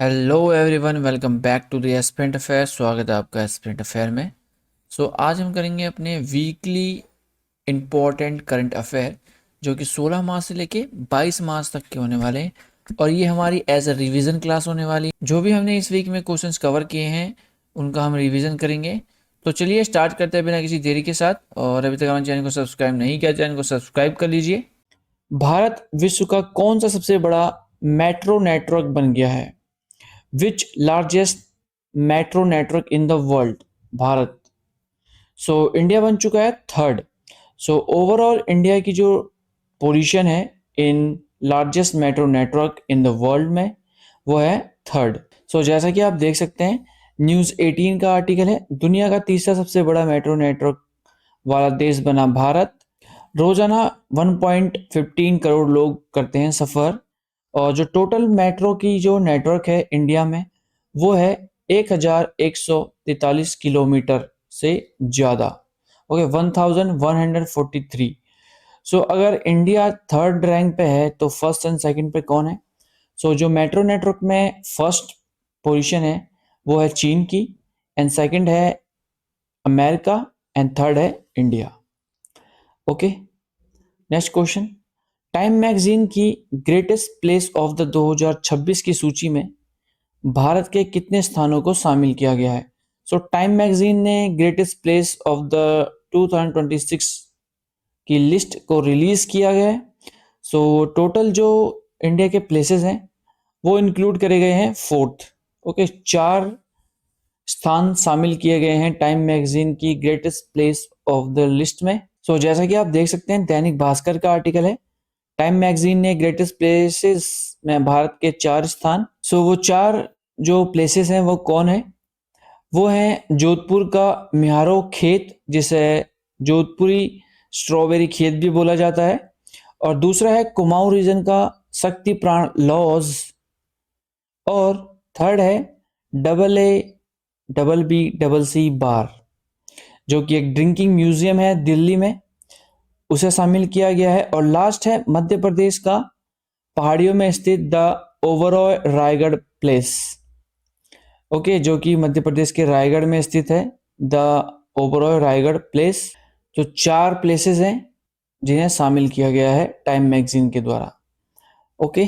Hello everyone, welcome back to the aspirant affair. स्वागत है आपका एस्पिरेंट अफेयर में। आज हम करेंगे अपने वीकली इम्पोर्टेंट करंट अफेयर, जो कि 16 मार्च से लेके 22 मार्च तक के होने वाले हैं। और ये हमारी एज अ रिवीजन क्लास होने वाली है। जो भी हमने इस वीक में क्वेश्चंस कवर किए हैं उनका हम रिवीजन करेंगे। तो चलिए स्टार्ट करते हैं बिना किसी देरी के साथ। और अभी तक हमारे चैनल को सब्सक्राइब नहीं किया, चैनल को सब्सक्राइब कर लीजिए। भारत विश्व का कौन सा सबसे बड़ा मेट्रो नेटवर्क बन गया है? Which largest metro network in the world? Bharat. India बन चुका है थर्ड। ओवरऑल इंडिया की जो पोजीशन है in largest metro network in the world में, वो है थर्ड। जैसा कि आप देख सकते हैं, न्यूज़ 18 का आर्टिकल है, दुनिया का तीसरा सबसे बड़ा मेट्रो नेटवर्क वाला देश बना भारत। रोजाना 1.15 करोड़ लोग करते हैं सफ़र। और जो टोटल मेट्रो की जो नेटवर्क है इंडिया में, वो है 1143 किलोमीटर से ज़्यादा। ओके, 1143। अगर इंडिया थर्ड रैंक पे है तो फर्स्ट एंड सेकंड पे कौन है? जो मेट्रो नेटवर्क में फर्स्ट पोजीशन है वो है चीन की, एंड सेकंड है अमेरिका, एंड थर्ड है India. Okay, next question. Time magazine की ग्रेटेस्ट प्लेस ऑफ द 2026 की सूची में भारत के कितने स्थानों को शामिल किया गया है? टाइम मैगजीन ने ग्रेटेस्ट प्लेस ऑफ द 2026 की लिस्ट को रिलीज किया गया है। टोटल जो इंडिया के प्लेसेस हैं वो इंक्लूड करे गए हैं फोर्थ। ओके, चार स्थान शामिल किए गए हैं टाइम मैगजीन की greatest place of the list में। जैसा कि आप देख सकते हैं, दैनिक भास्कर का आर्टिकल है, टाइम मैगजीन ने ग्रेटेस्ट प्लेसेस में भारत के चार स्थान। वो चार जो प्लेसेस हैं वो कौन है? वो है जोधपुर का म्यारो खेत, जिसे जोधपुरी स्ट्रॉबेरी खेत भी बोला जाता है। और दूसरा है कुमाऊं रीजन का शक्ति प्राण लॉज। और थर्ड है double A double B double C bar, जो कि एक ड्रिंकिंग म्यूजियम है दिल्ली में, उसे शामिल किया गया है। और लास्ट है मध्य प्रदेश का पहाड़ियों में स्थित the Oberoi Raigarh place. Okay, जो कि मध्य प्रदेश के रायगढ़ में स्थित है, द ओबरॉय रायगढ़ प्लेस। चार प्लेसेस हैं जिन्हें शामिल किया गया है टाइम मैगजीन के द्वारा। Okay,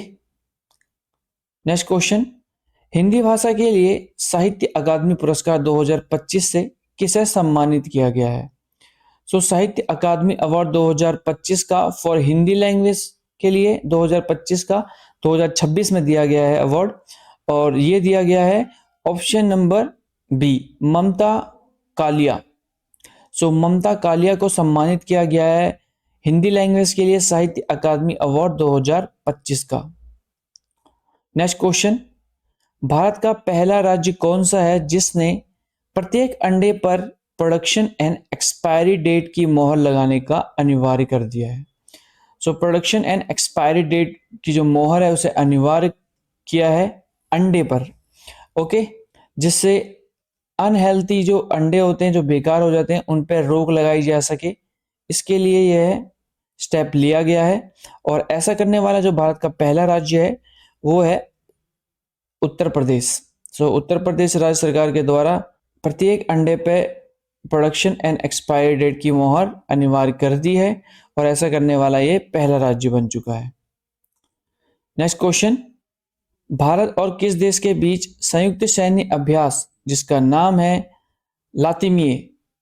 next question. हिंदी भाषा के लिए साहित्य अकादमी पुरस्कार 2025 से किसे सम्मानित किया गया है? साहित्य अकादमी अवार्ड 2025 का फॉर हिंदी लैंग्वेज के लिए 2025 का 2026 में दिया गया है अवार्ड। और ये दिया गया है ऑप्शन नंबर बी, ममता कालिया। ममता कालिया को सम्मानित किया गया है हिंदी लैंग्वेज के लिए साहित्य अकादमी अवार्ड 2025 का। Next question. भारत का पहला राज्य कौन सा है जिसने प्रत्येक अंडे पर प्रोडक्शन एंड एक्सपायरी डेट की मोहर लगाने का अनिवार्य कर दिया है? प्रोडक्शन एंड एक्सपायरी डेट की जो मोहर है उसे अनिवार्य किया है अंडे पर। ओके, जिससे अनहेल्थी जो अंडे होते हैं, जो बेकार हो जाते हैं, उन पर रोक लगाई जा सके, इसके लिए यह स्टेप लिया गया है। और ऐसा करने वाला जो भारत का पहला राज्य है वो है उत्तर प्रदेश। उत्तर प्रदेश राज्य सरकार के द्वारा प्रत्येक अंडे पे प्रोडक्शन एंड एक्सपायरी डेट की मोहर अनिवार्य कर दी है, और ऐसा करने वाला ये पहला राज्य बन चुका है। Next question. भारत और किस देश के बीच संयुक्त सैन्य अभ्यास जिसका नाम है लातिमिए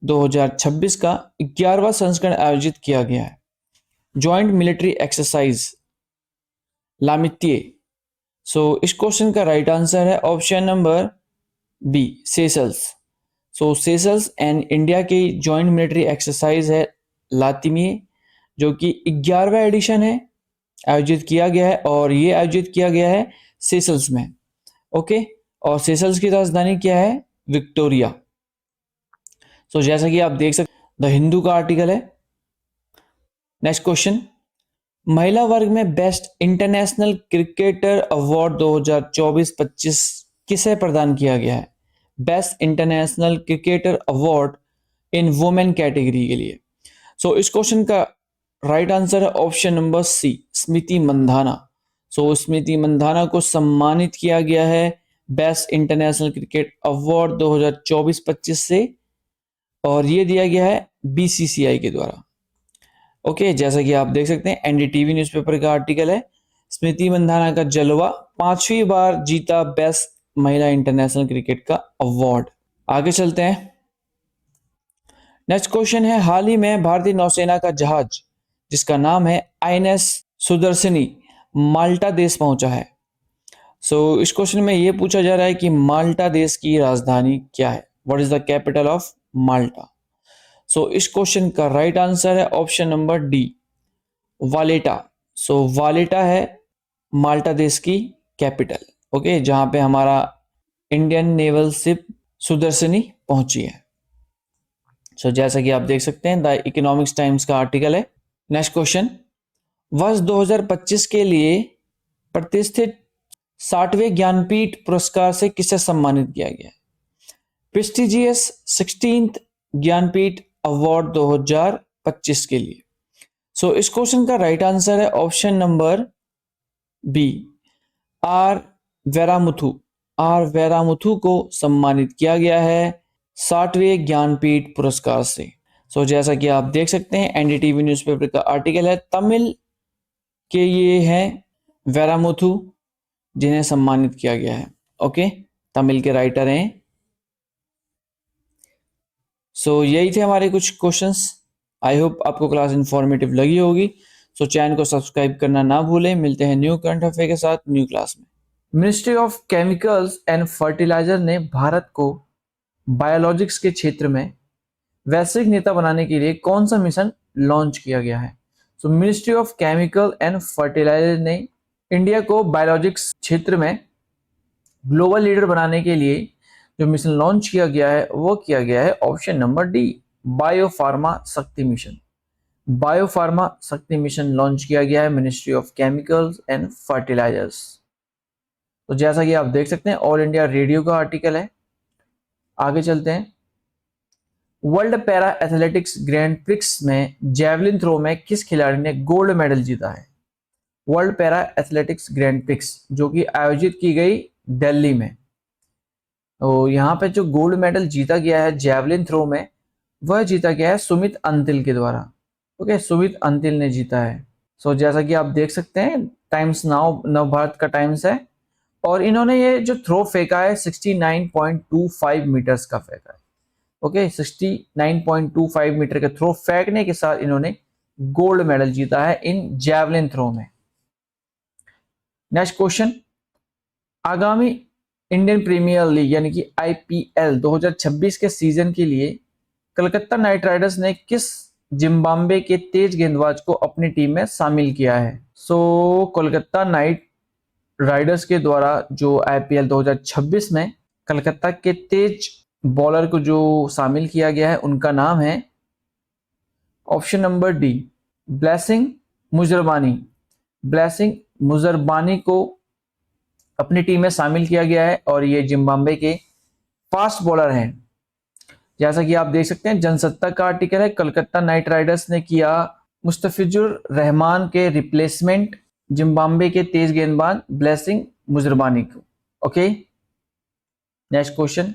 2026 का 11वां संस्करण आयोजित किया गया है? Joint military exercise Lamitiye. इस क्वेश्चन का राइट आंसर है option number B, Seychelles. Seychelles and India की ज्वाइंट मिलिट्री एक्सरसाइज है लातिमिए, जो कि 11वां एडिशन है, आयोजित किया गया है। और ये आयोजित किया गया है सेशल्स में। ओके, और सेशल्स की राजधानी क्या है? विक्टोरिया। जैसा कि आप देख सकते, द हिंदू का आर्टिकल है। Next question. महिला वर्ग में बेस्ट इंटरनेशनल क्रिकेटर अवार्ड 2024-25 किसे प्रदान किया गया है? Best international cricketer award in women category के लिए। इस क्वेश्चन का राइट आंसर है ऑप्शन नंबर सी, स्मृति मंधाना। स्मृति मंधाना को सम्मानित किया गया है बेस्ट इंटरनेशनल क्रिकेट अवार्ड 2024-25 से, और ये दिया गया है बीसीसीआई के द्वारा। ओके, जैसा कि आप देख सकते हैं एनडीटीवी न्यूज़पेपर का आर्टिकल है, स्मृति मंधाना का जलवा 5वीं बार जीता बेस्ट महिला इंटरनेशनल क्रिकेट का अवार्ड। आगे चलते हैं। नेक्स्ट क्वेश्चन है, हाल ही में भारतीय नौसेना का जहाज जिसका नाम है आईएनएस सुदर्शनी माल्टा देश पहुंचा है। इस क्वेश्चन में यह पूछा जा रहा है कि माल्टा देश की राजधानी क्या है, what is the capital of माल्टा। इस क्वेश्चन का राइट आंसर है ऑप्शन नंबर डी, वालेटा। वालेटा है माल्टा देश की कैपिटल, ओके, जहां पे हमारा इंडियन नेवल शिप सुदर्शनी पहुंची है। जैसा कि आप देख सकते हैं द इकोनॉमिक्स टाइम्स का आर्टिकल है। नेक्स्ट क्वेश्चन, वर्ष 2025 के लिए प्रतिष्ठित 60वें ज्ञानपीठ पुरस्कार से किसे सम्मानित किया गया है? प्रेस्टिजियस 16th ज्ञानपीठ अवार्ड 2025 के लिए। इस क्वेश्चन का राइट आंसर है option number B, R Vairamuthu. R Vairamuthu को सम्मानित किया गया है 60वें ज्ञानपीठ पुरस्कार से। जैसा कि आप देख सकते हैं एनडीटीवी न्यूज़पेपर का आर्टिकल है, तमिल के ये हैं वेरामुथु जिन्हें सम्मानित किया गया है। ओके, तमिल के राइटर हैं। यही थे हमारे कुछ क्वेश्चंस। आई होप आपको क्लास इंफॉर्मेटिव लगी होगी। चैनल को सब्सक्राइब करना ना भूलें। मिलते हैं न्यू करंट अफेयर के साथ न्यू क्लास में। Ministry of chemicals and fertiliser ने भारत को बायोलॉजिक्स के क्षेत्र में वैश्विक नेता बनाने के लिए कौन सा मिशन लॉन्च किया गया है? Ministry of chemical and fertiliser ने इंडिया को बायोलॉजिक्स क्षेत्र में ग्लोबल लीडर बनाने के लिए जो मिशन लॉन्च किया गया है वो किया गया है option number D, biopharma Shakti mission. Biopharma Shakti mission launch किया गया है ministry of chemicals and fertilisers. जैसा कि आप देख सकते हैं ऑल इंडिया रेडियो का आर्टिकल है। आगे चलते हैं। World para athletics grand prix में जैवलिन थ्रो में किस खिलाड़ी ने गोल्ड मेडल जीता है? World para athletics grand prix जो कि आयोजित की गई दिल्ली में, तो यहाँ पे जो गोल्ड मेडल जीता गया है जैवलिन थ्रो में वह जीता गया है सुमित अंतिल के द्वारा। ओके, सुमित अंतिल ने जीता है। जैसा कि आप देख सकते हैं टाइम्स नाउ नवभारत का टाइम्स है, और इन्होंने ये जो थ्रो फेंका है 69.25 मीटर्स का फेंका है। ओके, 69.25 मीटर के थ्रो फेंकने के साथ इन्होंने गोल्ड मेडल जीता है इन जैवलिन थ्रो में। नेक्स्ट क्वेश्चन, आगामी इंडियन प्रीमियर लीग यानी कि आईपीएल 2026 के सीजन के लिए कलकत्ता नाइट राइडर्स ने किस जिम्बाब्वे के तेज गेंदबाज को अपनी टीम में शामिल किया है? कोलकाता नाइट राइडर्स के द्वारा जो आईपीएल 2026 में कलकत्ता के तेज बॉलर को जो शामिल किया गया है उनका नाम है option number D, Blessing Muzarabani. Blessing Muzarabani को अपनी टीम में शामिल किया गया है और ये जिम्बाब्वे के फास्ट बॉलर हैं। जैसा कि आप देख सकते हैं जनसत्ता का आर्टिकल है, कलकत्ता नाइट राइडर्स ने किया मुस्तफिजुर रहमान के रिप्लेसमेंट जिम्बाब्वे के तेज गेंदबाज ब्लेसिंग मुजरबानी को। ओके, नेक्स्ट क्वेश्चन,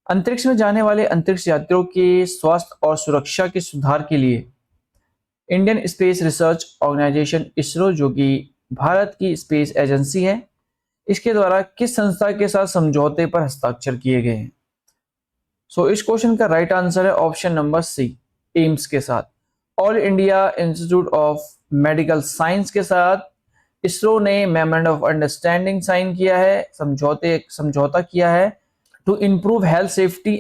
अंतरिक्ष में जाने वाले अंतरिक्ष यात्रियों के स्वास्थ्य और सुरक्षा के सुधार के लिए Indian Space Research Organisation ISRO जो कि भारत की स्पेस एजेंसी है, इसके द्वारा किस संस्था के साथ समझौते पर हस्ताक्षर किए गए हैं? इस क्वेश्चन का राइट आंसर है ऑप्शन नंबर सी, एम्स के साथ। All India institute of medical science के साथ इसरो ने मेमोरेंडम ऑफ अंडरस्टैंडिंग साइन किया है, समझौता किया है to improve health safety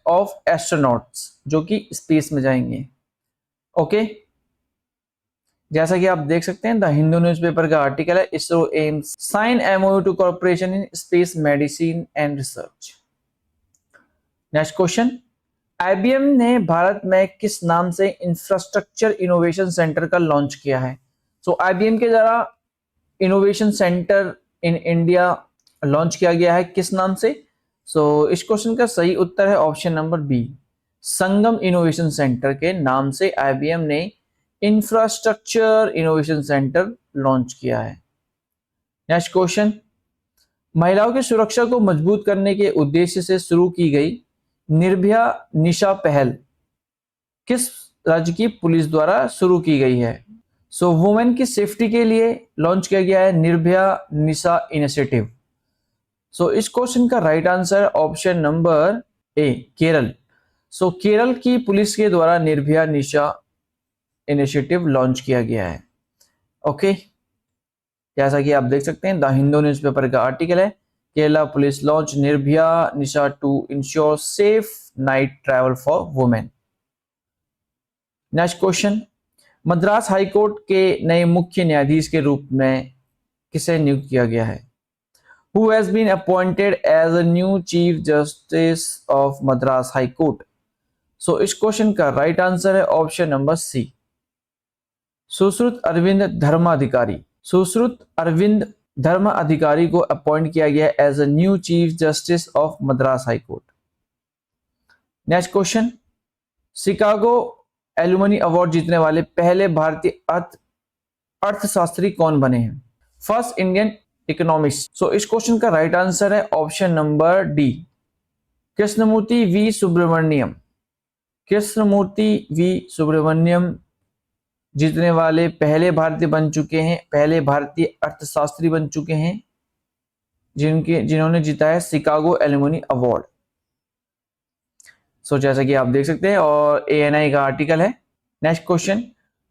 of astronauts जो कि स्पेस में जाएंगे। ओके, जैसा कि आप देख सकते हैं द हिंदू न्यूज़पेपर का आर्टिकल है, ISRO AIIMS sign MOU to corporation in space medicine and research. Next question, IBM ने भारत में किस नाम से इंफ्रास्ट्रक्चर इनोवेशन सेंटर का लॉन्च किया है? आईबीएम के द्वारा innovation centre in India launch किया गया है किस नाम से? इस क्वेश्चन का सही उत्तर है ऑप्शन नंबर बी, संगम इनोवेशन सेंटर के नाम से आईबीएम ने इंफ्रास्ट्रक्चर इनोवेशन सेंटर लॉन्च किया है। नेक्स्ट क्वेश्चन, महिलाओं की सुरक्षा को मजबूत करने के उद्देश्य से शुरू की गई निर्भया निशा पहल किस राज्य की पुलिस द्वारा शुरू की गई है? सो वुमेन की सेफ्टी के लिए लॉन्च किया गया है निर्भया निशा इनिशिएटिव। सो इस क्वेश्चन का right answer option number A, Kerala. So Kerala की पुलिस के द्वारा निर्भया निशा इनिशिएटिव लॉन्च किया गया है। ओके, जैसा कि आप देख सकते हैं द हिंदू न्यूज़पेपर का आर्टिकल है, Kerala police launch Nirbhaya Nisha to ensure safe night travel for women. Next question, Madras high court के नए मुख्य न्यायाधीश के रूप में किसे नियुक्त किया गया है? Who has been appointed as a new Chief Justice of Madras High Court? So इस क्वेश्चन का राइट आंसर है option number C, Sushrut Arvind Dharmadhikari. Sushrut Arvind Dharmadhikari को अपॉइंट किया गया as a new chief justice of Madras high court. Next question, Chicago alumni award जीतने वाले पहले भारतीय अर्थशास्त्री कौन बने हैं? First Indian economist. सो इस क्वेश्चन का राइट आंसर है option number D, Krishnamurthy V Subramanian. Krishnamurthy V Subramanian जीतने वाले पहले भारतीय बन चुके हैं, पहले भारतीय अर्थशास्त्री बन चुके हैं जिन्होंने जीता है शिकागो एलुमनी अवार्ड। सो जैसा कि आप देख सकते हैं और ANI का आर्टिकल है। नेक्स्ट क्वेश्चन,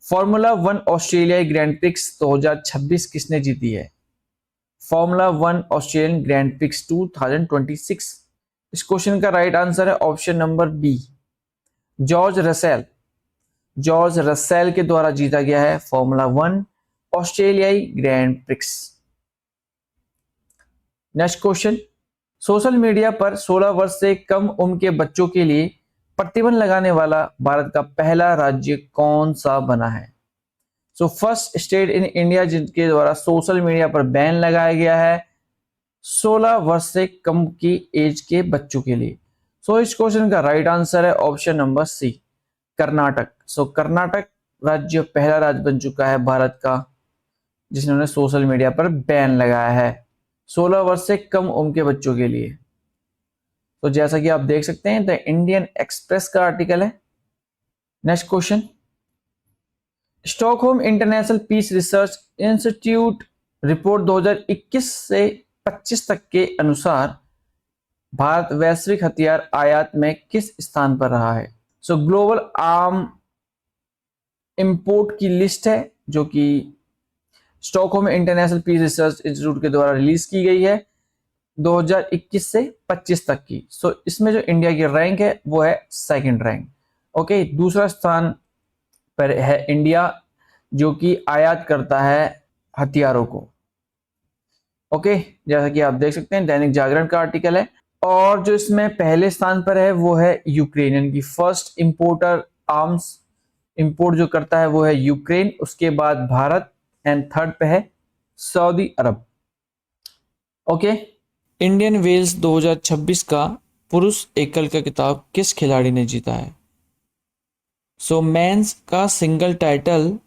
फॉर्मूला 1 ऑस्ट्रेलियाई ग्रैंड प्रिक्स 2026 किसने जीती है? Formula 1 Australian grand prix 2026। इस क्वेश्चन का राइट आंसर है option number B, George Russell. George Russell के द्वारा जीता गया है फॉर्मूला 1 ऑस्ट्रेलियाई grand prix. Next question, social media पर 16 वर्ष से कम उम्र के बच्चों के लिए प्रतिबंध लगाने वाला भारत का पहला राज्य कौन सा बना है? So first state in India जिनके द्वारा सोशल मीडिया पर बैन लगाया गया है 16 वर्ष से कम की एज के बच्चों के लिए। सो इस क्वेश्चन का राइट आंसर है ऑप्शन नंबर सी, कर्नाटक। सो कर्नाटक राज्य पहला राज्य बन चुका है भारत का जिन्होंने सोशल मीडिया पर बैन लगाया है 16 वर्ष से कम उम्र के बच्चों के लिए। तो जैसा कि आप देख सकते हैं द इंडियन एक्सप्रेस का आर्टिकल है। Next question, Stockholm International Peace Research Institute report 2021 से 25 तक के अनुसार भारत वैश्विक हथियार आयात में किस स्थान पर रहा है? सो ग्लोबल आर्म इंपोर्ट की लिस्ट है जो कि Stockholm International Peace Research Institute के द्वारा रिलीज की गई है 2021 से 25 तक की। सो इसमें जो इंडिया की रैंक है वो है सेकंड रैंक। ओके, दूसरा स्थान पर है इंडिया जो कि आयात करता है हथियारों को। ओके, जैसा कि आप देख सकते हैं दैनिक जागरण का आर्टिकल है और जो इसमें पहले स्थान पर है वो है यूक्रेन, यानी कि फर्स्ट इंपोर्टर आर्म्स इंपोर्ट जो करता है वो है यूक्रेन, उसके बाद भारत एंड थर्ड पे है सऊदी अरब। ओके, इंडियन वेल्स 2026 का पुरुष एकल का खिताब किस खिलाड़ी ने जीता है? सो मेंस का single title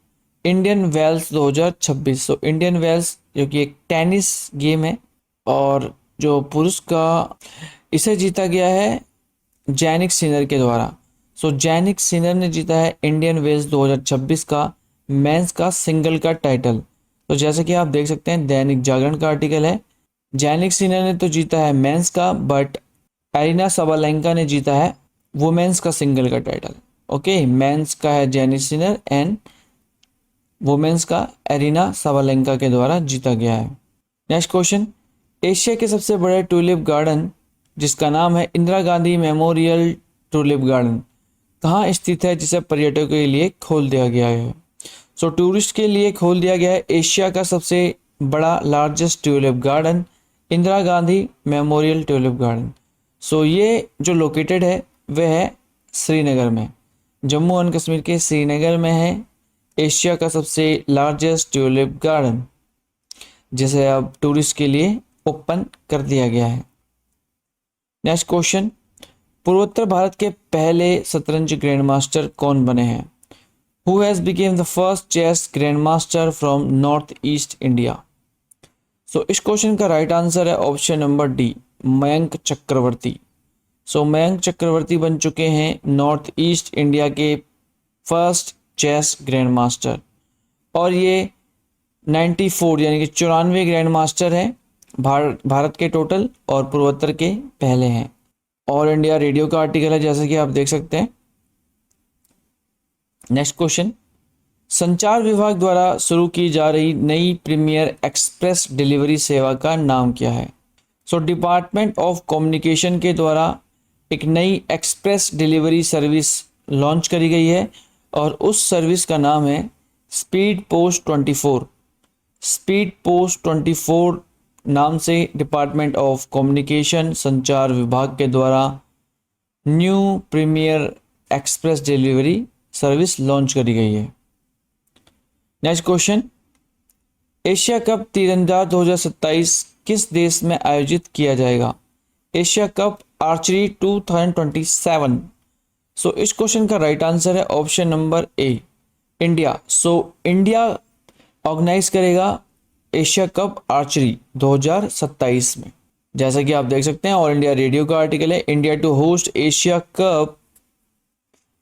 Indian Wells 2026। So Indian Wells जो कि एक टेनिस गेम है और जो पुरुष का इसे जीता गया है जैनिक सिनर के द्वारा। सो जैनिक सिनर ने जीता है इंडियन वेल्स 2026 का मेंस का सिंगल का टाइटल। तो जैसे कि आप देख सकते हैं दैनिक जागरण का आर्टिकल है, जैनिक सिनर ने तो जीता है मेंस का बट एरिना सबालेंका ने जीता है वुमेन्स का सिंगल का टाइटल। ओके, मेंस का है जैनिक सिनर एंड वुमेन्स का एरिना सबालेंका के द्वारा जीता गया है। नेक्स्ट क्वेश्चन, एशिया के सबसे बड़े ट्यूलिप गार्डन जिसका नाम है Indira Gandhi memorial tulip garden कहाँ स्थित है जिसे पर्यटकों के लिए खोल दिया गया है? सो टूरिस्ट के लिए खोल दिया गया है एशिया का सबसे बड़ा largest tulip garden Indira Gandhi memorial tulip garden. So ये जो लोकेटेड है वह है श्रीनगर में, जम्मू एंड कश्मीर के श्रीनगर में है एशिया का सबसे लार्जेस्ट ट्यूलिप गार्डन जिसे अब टूरिस्ट के लिए ओपन कर दिया गया है। नेक्स्ट क्वेश्चन, पूर्वोत्तर भारत के पहले शतरंज ग्रैंड मास्टर कौन बने हैं? Who has became the first chess grandmaster from North East India? सो इस क्वेश्चन का राइट आंसर है ऑप्शन नंबर डी, मयंक चक्रवर्ती। सो मयंक चक्रवर्ती बन चुके हैं नॉर्थ ईस्ट इंडिया के फर्स्ट चेस ग्रैंड मास्टर, और ये 94 यानी कि 94 ग्रैंड मास्टर हैं भारत के टोटल, और पूर्वोत्तर के पहले हैं। ऑल इंडिया रेडियो का आर्टिकल है, जैसा कि आप देख सकते हैं। नेक्स्ट क्वेश्चन, संचार विभाग द्वारा शुरू की जा रही नई प्रीमियर एक्सप्रेस डिलीवरी सेवा का नाम क्या है? सो डिपार्टमेंट ऑफ कम्युनिकेशन के द्वारा एक नई एक्सप्रेस डिलीवरी सर्विस लॉन्च करी गई है, और उस सर्विस का नाम है स्पीड पोस्ट 24। स्पीड पोस्ट 24 नाम से डिपार्टमेंट ऑफ कम्युनिकेशन संचार विभाग के द्वारा new premier express delivery service launch करी गई है। नेक्स्ट क्वेश्चन, एशिया कप तीरंदाज 2027 किस देश में आयोजित किया जाएगा? Asia cup archery 2027। सो इस क्वेश्चन का राइट आंसर है option number A, India. So India organise करेगा एशिया कप आर्चरी 2027 में। जैसा कि आप देख सकते हैं, ऑल इंडिया रेडियो का आर्टिकल है, India to host Asia cup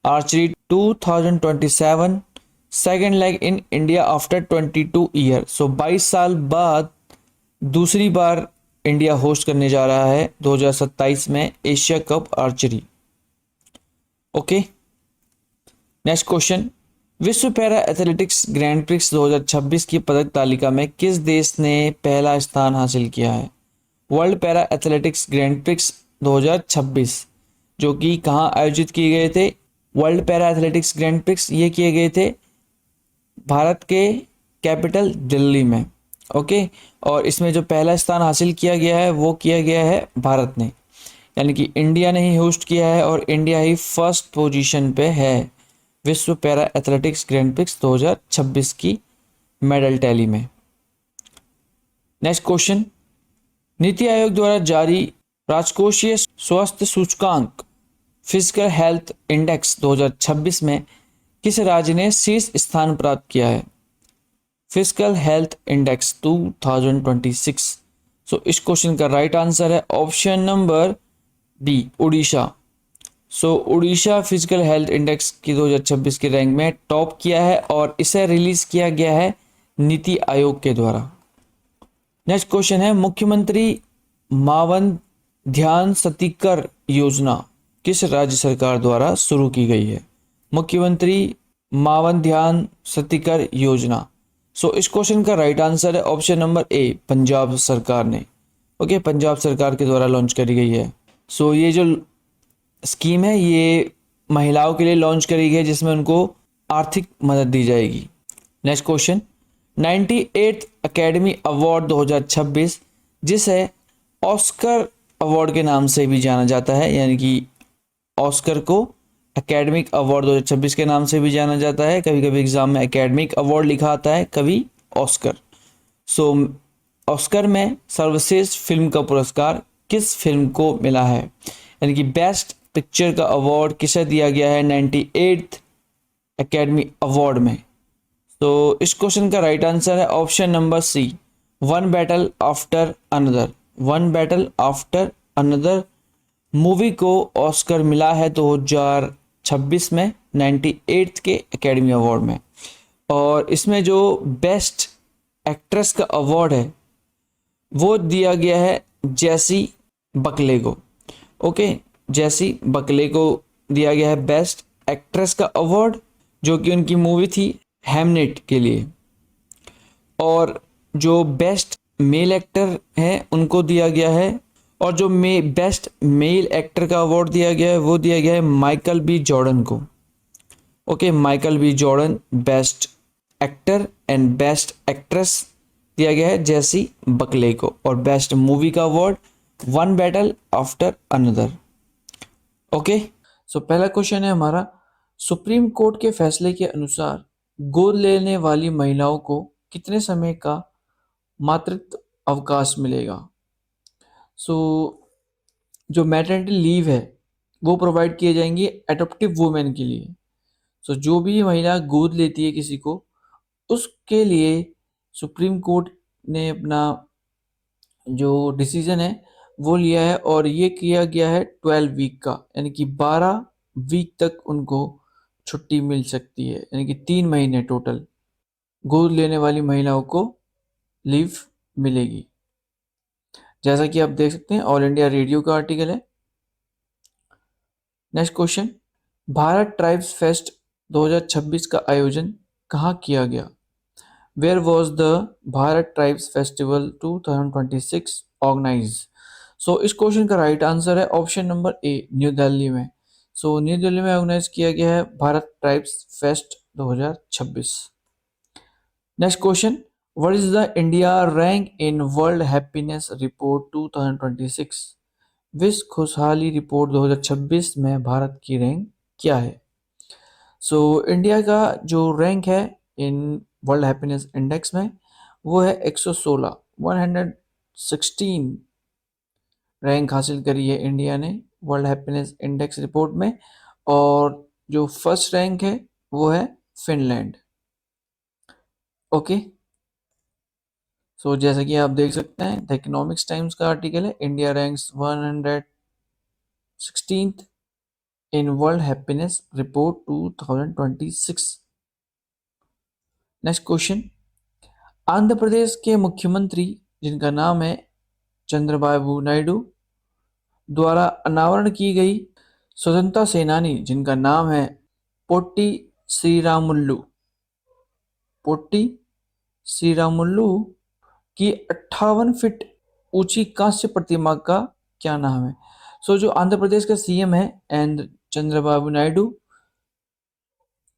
archery 2027 second leg in India after 22 year. So 22 साल बाद दूसरी बार इंडिया होस्ट करने जा रहा है 2027 में Asia cup archery. Okay, next question, विश्व पैरा एथलेटिक्स ग्रैंड प्रिक्स 2026 की पदक तालिका में किस देश ने पहला स्थान हासिल किया है? World para athletics grand prix 2026 जो कि कहाँ आयोजित किए गए थे? World para athletics grand prix ये किए गए थे भारत के कैपिटल दिल्ली में। ओके, और इसमें जो पहला स्थान हासिल किया गया है वो किया गया है भारत ने, यानी कि इंडिया ने ही होस्ट किया है, और इंडिया ही फर्स्ट पोजीशन पे है विश्व पैरा एथलेटिक्स ग्रैंड प्रिक्स 2026 की मेडल टैली में। नेक्स्ट क्वेश्चन, नीति आयोग द्वारा जारी राजकोषीय स्वास्थ्य सूचकांक फिजिकल हेल्थ इंडेक्स 2026 में किस राज्य ने शीर्ष स्थान प्राप्त किया है? Physical health index 2026। सो इस क्वेश्चन का राइट आंसर है ऑप्शन नंबर डी, उड़ीसा। सो उड़ीसा फिजिकल हेल्थ इंडेक्स की 2026 की रैंक में टॉप किया है, और इसे रिलीज किया गया है नीति आयोग के द्वारा। नेक्स्ट क्वेश्चन है, मुख्यमंत्री मावन ध्यान सतीकर योजना किस राज्य सरकार द्वारा शुरू की गई है? मुख्यमंत्री मावन ध्यान सतीकर योजना। सो इस क्वेश्चन का राइट आंसर है ऑप्शन नंबर ए, पंजाब सरकार ने। ओके, पंजाब सरकार के द्वारा लॉन्च करी गई है। सो ये जो स्कीम है ये महिलाओं के लिए लॉन्च करी गई है, जिसमें उनको आर्थिक मदद दी जाएगी। Next question, 98th academy award 2026 जिसे ऑस्कर अवार्ड के नाम से भी जाना जाता है, यानी कि ऑस्कर को एकेडमिक अवार्ड 2026 के नाम से भी जाना जाता है। कभी कभी एग्जाम में एकेडमिक अवार्ड लिखा आता है, कभी ऑस्कर। सो ऑस्कर में सर्वश्रेष्ठ फिल्म का पुरस्कार किस फिल्म को मिला है? यानी कि बेस्ट पिक्चर का अवार्ड किसे दिया गया है 98th एकेडमी अवार्ड में? तो इस क्वेश्चन का राइट आंसर है option number C, one battle after another. One battle after another movie को ऑस्कर मिला है 2026 में 98th के एकेडमी अवार्ड में, और इसमें जो बेस्ट एक्ट्रेस का अवार्ड है वो दिया गया है जैसी बकले को। ओके, जैसी बकले को दिया गया है बेस्ट एक्ट्रेस का अवार्ड, जो कि उनकी मूवी थी हैमनेट के लिए। और जो बेस्ट मेल एक्टर है उनको दिया गया है, और जो बेस्ट मेल एक्टर का अवार्ड दिया गया है वो दिया गया है माइकल बी जॉर्डन को। Okay, Michael B Jordan best actor and best actress दिया गया है जैसी बकले को, और बेस्ट मूवी का award one battle after another. Okay, so पहला क्वेश्चन है हमारा, सुप्रीम कोर्ट के फैसले के अनुसार गोद लेने वाली महिलाओं को कितने समय का मातृत्व अवकाश मिलेगा? सो जो मैटरनिटी लीव है वो प्रोवाइड किए जाएंगे एडॉप्टिव वुमेन के लिए। सो जो भी महिला गोद लेती है किसी को, उसके लिए सुप्रीम कोर्ट ने अपना जो डिसीजन है वो लिया है, और ये किया गया है 12 वीक का, यानी कि 12 वीक तक उनको छुट्टी मिल सकती है, यानी कि 3 महीने टोटल गोद लेने वाली महिलाओं को लीव मिलेगी। जैसा कि आप देख सकते हैं, ऑल इंडिया रेडियो का आर्टिकल है। Next question, Bharat tribes fest 2026 का आयोजन कहाँ किया गया? Where was the Bharat tribes festival 2026 organise? So इस क्वेश्चन का राइट आंसर है option number A, new Delhi में। सो न्यू दिल्ली में ऑर्गेनाइज किया गया है Bharat tribes fest 2026। Next question, what is the India rank in world happiness report 2026? विश्व खुशहाली रिपोर्ट 2026 में भारत की रैंक क्या है? सो इंडिया का जो रैंक है इन वर्ल्ड हैप्पीनेस इंडेक्स में वो है 116, 116 रैंक हासिल करी है इंडिया ने वर्ल्ड हैप्पीनेस इंडेक्स रिपोर्ट में। और जो फर्स्ट रैंक है वो है फिनलैंड। ओके, सो जैसा कि आप देख सकते हैं, द इकोनॉमिक्स टाइम्स का आर्टिकल है, India ranks 116th in world happiness report 2026। Next question, Andhra Pradesh के मुख्यमंत्री जिनका नाम है चंद्रबाबू नायडू द्वारा अनावरण की गई स्वतंत्रता सेनानी जिनका नाम है पोट्टी श्रीरामुल्लू, पोट्टी श्रीरामुल्लू की 58 फीट ऊंची कांस्य प्रतिमा का क्या नाम है? सो जो आंध्र प्रदेश का सीएम है एंड चंद्रबाबू नायडू,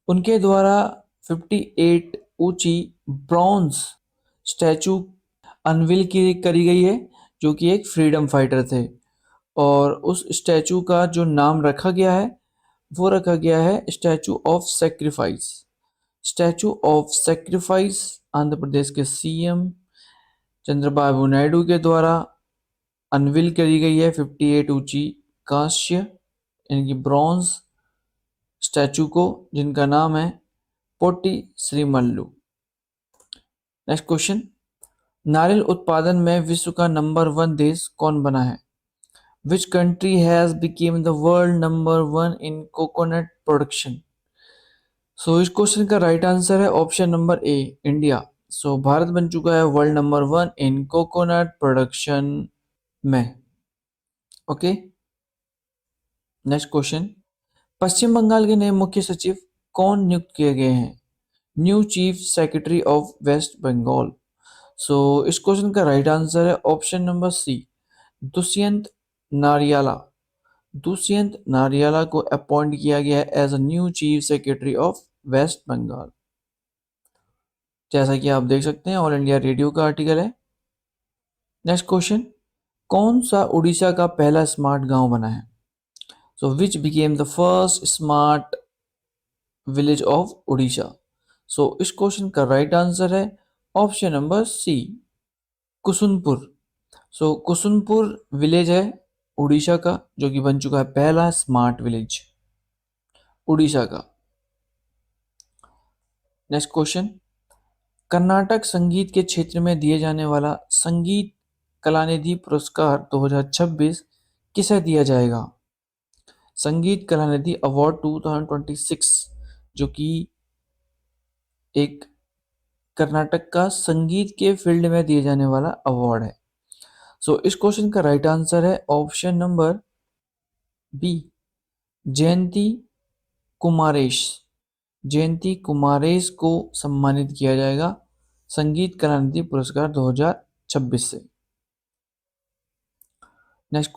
उनके द्वारा 58 ऊंची ब्रॉन्ज स्टैचू अनवील की करी गई है, जो कि एक फ्रीडम फाइटर थे। और उस स्टैचू का जो नाम रखा गया है वो रखा गया है statue of sacrifice. Statue of sacrifice Andhra Pradesh के सीएम चंद्रबाबू नायडू के द्वारा अनवील करी गई है 58 ऊंची कांस्य यानी कि ब्रॉन्ज स्टैचू को, जिनका नाम है पोट्टी श्रीमल्लू। नेक्स्ट क्वेश्चन, नारियल उत्पादन में विश्व का नंबर 1 देश कौन बना है? Which country has become the world number 1 in coconut production? सो इस क्वेश्चन का राइट आंसर है option number A, India. So Bharat बन चुका है world number 1 in coconut production में। Okay, next question, Paschim Bangal के नए मुख्य सचिव कौन नियुक्त किए गए हैं? New chief secretary of west Bengal. So इस क्वेश्चन का राइट आंसर है option number C, Dushyant Nariala. Dushyant Nariala को अपॉइंट किया गया है as a new chief secretary of west Bengal. जैसा कि आप देख सकते हैं, ऑल इंडिया रेडियो का आर्टिकल है। नेक्स्ट क्वेश्चन, कौन सा उड़ीसा का पहला स्मार्ट गांव बना है? So which became the first smart village of Odisha? So इस क्वेश्चन का राइट आंसर है option number C, Kusumpur. So Kusumpur village है उड़ीसा का, जो कि बन चुका है पहला स्मार्ट विलेज उड़ीसा का। नेक्स्ट क्वेश्चन, कर्नाटक संगीत के क्षेत्र में दिए जाने वाला संगीत कलानिधि पुरस्कार 2026 किसे दिया जाएगा? संगीत कलानिधि अवार्ड 2026, जो कि एक कर्नाटक का संगीत के फील्ड में दिए जाने वाला अवार्ड है। सो इस क्वेश्चन का राइट आंसर है ऑप्शन नंबर बी, जयंती कुमारेश। जयंती कुमारेश को सम्मानित किया जाएगा संगीत कलानिधि पुरस्कार 2026 से। नेक्स्ट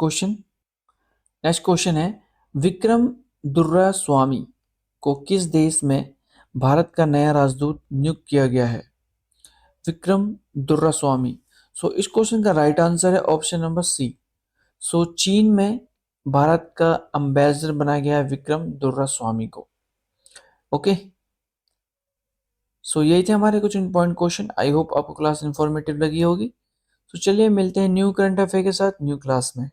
क्वेश्चन है, विक्रम दुर्रा स्वामी को किस देश में भारत का नया राजदूत नियुक्त किया गया है? विक्रम दुर्रा स्वामी। सो इस क्वेश्चन का राइट आंसर है ऑप्शन नंबर सी। सो चीन में भारत का एम्बेसडर बनाया गया है विक्रम दुर्रा स्वामी को। ओके, सो यही थे हमारे कुछ इंपॉर्टेंट क्वेश्चन। आई होप आपको क्लास इंफॉर्मेटिव लगी होगी। तो चलिए मिलते हैं न्यू करंट अफेयर के साथ न्यू क्लास में।